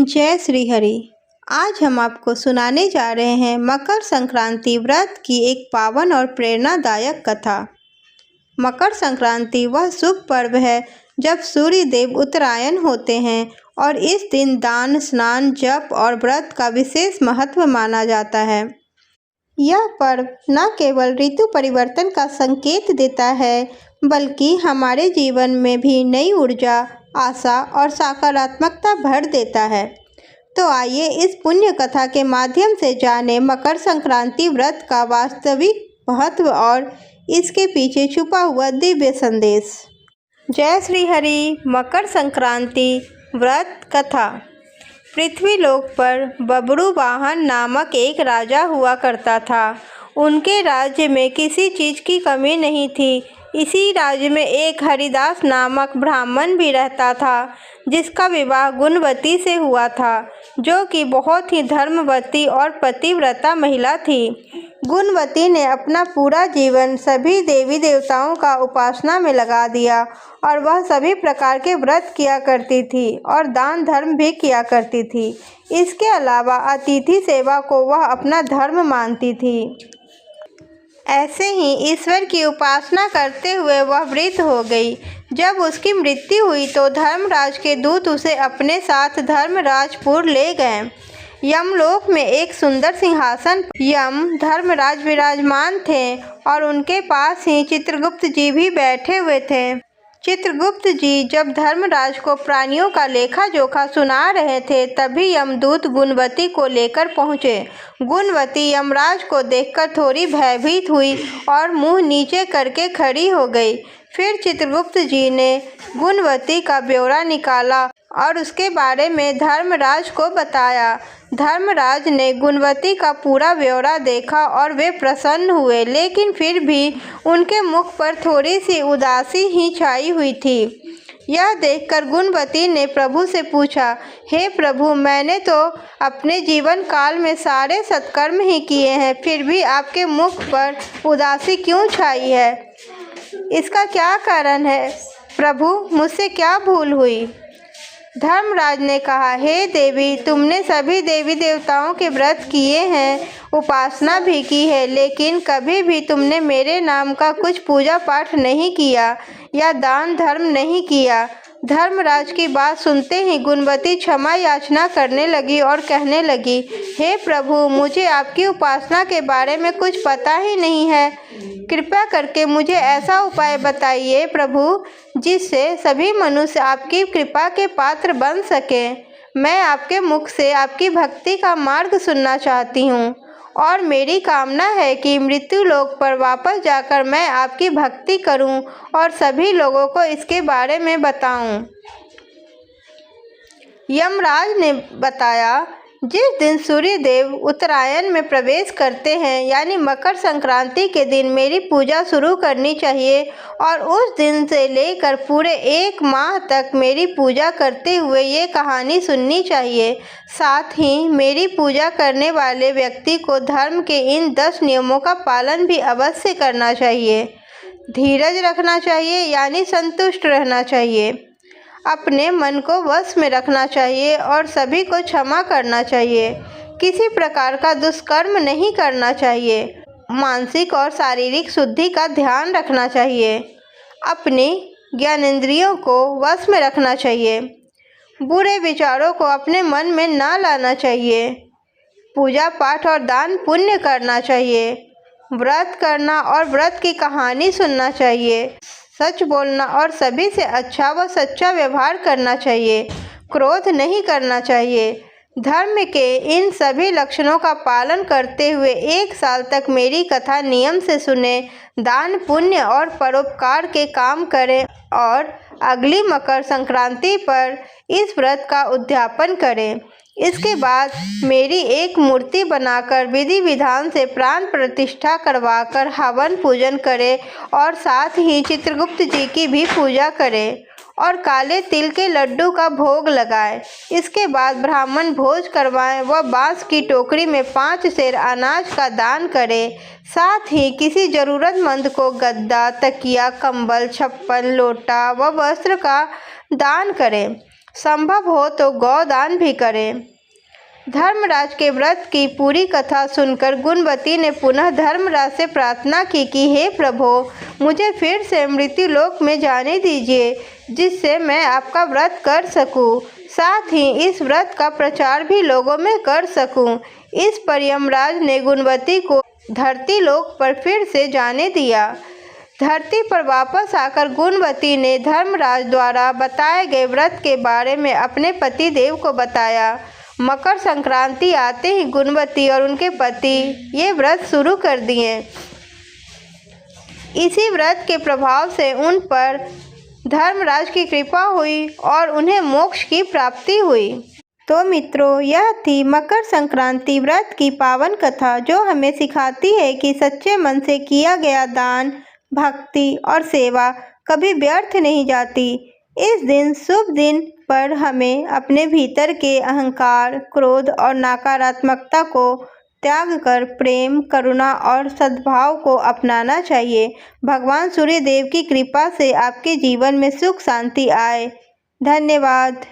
जय श्री हरि। आज हम आपको सुनाने जा रहे हैं मकर संक्रांति व्रत की एक पावन और प्रेरणादायक कथा। मकर संक्रांति वह शुभ पर्व है जब सूर्य देव उत्तरायण होते हैं और इस दिन दान, स्नान, जप और व्रत का विशेष महत्व माना जाता है। यह पर्व न केवल ऋतु परिवर्तन का संकेत देता है, बल्कि हमारे जीवन में भी नई ऊर्जा, आशा और सकारात्मकता भर देता है। तो आइए इस पुण्य कथा के माध्यम से जानें मकर संक्रांति व्रत का वास्तविक महत्व और इसके पीछे छुपा हुआ दिव्य संदेश। जय श्री हरि। मकर संक्रांति व्रत कथा। पृथ्वीलोक पर बब्रुवाहन नामक एक राजा हुआ करता था। उनके राज्य में किसी चीज़ की कमी नहीं थी। इसी राज्य में एक हरिदास नामक ब्राह्मण भी रहता था, जिसका विवाह गुणवती से हुआ था, जो कि बहुत ही धर्मवती और पतिव्रता महिला थी। गुणवती ने अपना पूरा जीवन सभी देवी देवताओं का उपासना में लगा दिया और वह सभी प्रकार के व्रत किया करती थी और दान धर्म भी किया करती थी। इसके अलावा अतिथि सेवा को वह अपना धर्म मानती थी। ऐसे ही ईश्वर की उपासना करते हुए वह वृद्ध हो गई। जब उसकी मृत्यु हुई तो धर्मराज के दूत उसे अपने साथ धर्मराजपुर ले गए। यमलोक में एक सुंदर सिंहासन पर यम धर्मराज विराजमान थे और उनके पास ही चित्रगुप्त जी भी बैठे हुए थे। चित्रगुप्त जी जब धर्मराज को प्राणियों का लेखा जोखा सुना रहे थे, तभी यमदूत गुणवती को लेकर पहुँचे। गुणवती यमराज को देखकर थोड़ी भयभीत हुई और मुंह नीचे करके खड़ी हो गई। फिर चित्रगुप्त जी ने गुणवती का ब्यौरा निकाला और उसके बारे में धर्मराज को बताया। धर्मराज ने गुणवती का पूरा ब्यौरा देखा और वे प्रसन्न हुए, लेकिन फिर भी उनके मुख पर थोड़ी सी उदासी ही छाई हुई थी। यह देखकर गुणवती ने प्रभु से पूछा, हे प्रभु, मैंने तो अपने जीवन काल में सारे सत्कर्म ही किए हैं, फिर भी आपके मुख पर उदासी क्यों छाई है? इसका क्या कारण है? प्रभु, मुझसे क्या भूल हुई? धर्मराज ने कहा, हे देवी, तुमने सभी देवी देवताओं के व्रत किए हैं, उपासना भी की है, लेकिन कभी भी तुमने मेरे नाम का कुछ पूजा पाठ नहीं किया या दान धर्म नहीं किया। धर्मराज की बात सुनते ही गुणवती क्षमा याचना करने लगी और कहने लगी, हे प्रभु, मुझे आपकी उपासना के बारे में कुछ पता ही नहीं है। कृपया करके मुझे ऐसा उपाय बताइए प्रभु, जिससे सभी मनुष्य आपकी कृपा के पात्र बन सके। मैं आपके मुख से आपकी भक्ति का मार्ग सुनना चाहती हूँ और मेरी कामना है कि मृत्यु लोक पर वापस जाकर मैं आपकी भक्ति करूं और सभी लोगों को इसके बारे में बताऊं। यमराज ने बताया, जिस दिन सूर्य देव उत्तरायण में प्रवेश करते हैं, यानी मकर संक्रांति के दिन मेरी पूजा शुरू करनी चाहिए और उस दिन से लेकर पूरे 1 माह तक मेरी पूजा करते हुए ये कहानी सुननी चाहिए। साथ ही मेरी पूजा करने वाले व्यक्ति को धर्म के इन 10 नियमों का पालन भी अवश्य करना चाहिए। धीरज रखना चाहिए, यानी संतुष्ट रहना चाहिए। अपने मन को वश में रखना चाहिए और सभी को क्षमा करना चाहिए। किसी प्रकार का दुष्कर्म नहीं करना चाहिए। मानसिक और शारीरिक शुद्धि का ध्यान रखना चाहिए। अपनी ज्ञानेंद्रियों को वश में रखना चाहिए। बुरे विचारों को अपने मन में ना लाना चाहिए। पूजा पाठ और दान पुण्य करना चाहिए। व्रत करना और व्रत की कहानी सुनना चाहिए। सच बोलना और सभी से अच्छा व सच्चा व्यवहार करना चाहिए। क्रोध नहीं करना चाहिए। धर्म के इन सभी लक्षणों का पालन करते हुए 1 साल तक मेरी कथा नियम से सुने, दान पुण्य और परोपकार के काम करें और अगली मकर संक्रांति पर इस व्रत का उद्यापन करें। इसके बाद मेरी एक मूर्ति बनाकर विधि विधान से प्राण प्रतिष्ठा करवाकर हवन पूजन करें और साथ ही चित्रगुप्त जी की भी पूजा करें और काले तिल के लड्डू का भोग लगाएं। इसके बाद ब्राह्मण भोज करवाएं व बांस की टोकरी में 5 सेर अनाज का दान करें। साथ ही किसी जरूरतमंद को गद्दा, तकिया, कंबल, छप्पन, लोटा व वस्त्र का दान करें। संभव हो तो गौदान भी करें। धर्मराज के व्रत की पूरी कथा सुनकर गुणवती ने पुनः धर्मराज से प्रार्थना की कि हे प्रभु, मुझे फिर से मृत्युलोक में जाने दीजिए, जिससे मैं आपका व्रत कर सकूं, साथ ही इस व्रत का प्रचार भी लोगों में कर सकूं। इस पर यमराज ने गुणवती को धरती लोक पर फिर से जाने दिया। धरती पर वापस आकर गुणवती ने धर्मराज द्वारा बताए गए व्रत के बारे में अपने पति देव को बताया। मकर संक्रांति आते ही गुणवती और उनके पति ये व्रत शुरू कर दिए। इसी व्रत के प्रभाव से उन पर धर्मराज की कृपा हुई और उन्हें मोक्ष की प्राप्ति हुई। तो मित्रों, यह थी मकर संक्रांति व्रत की पावन कथा, जो हमें सिखाती है कि सच्चे मन से किया गया दान, भक्ति और सेवा कभी व्यर्थ नहीं जाती। इस दिन शुभ दिन पर हमें अपने भीतर के अहंकार, क्रोध और नकारात्मकता को त्याग कर प्रेम, करुणा और सद्भाव को अपनाना चाहिए। भगवान सूर्य देव की कृपा से आपके जीवन में सुख शांति आए। धन्यवाद।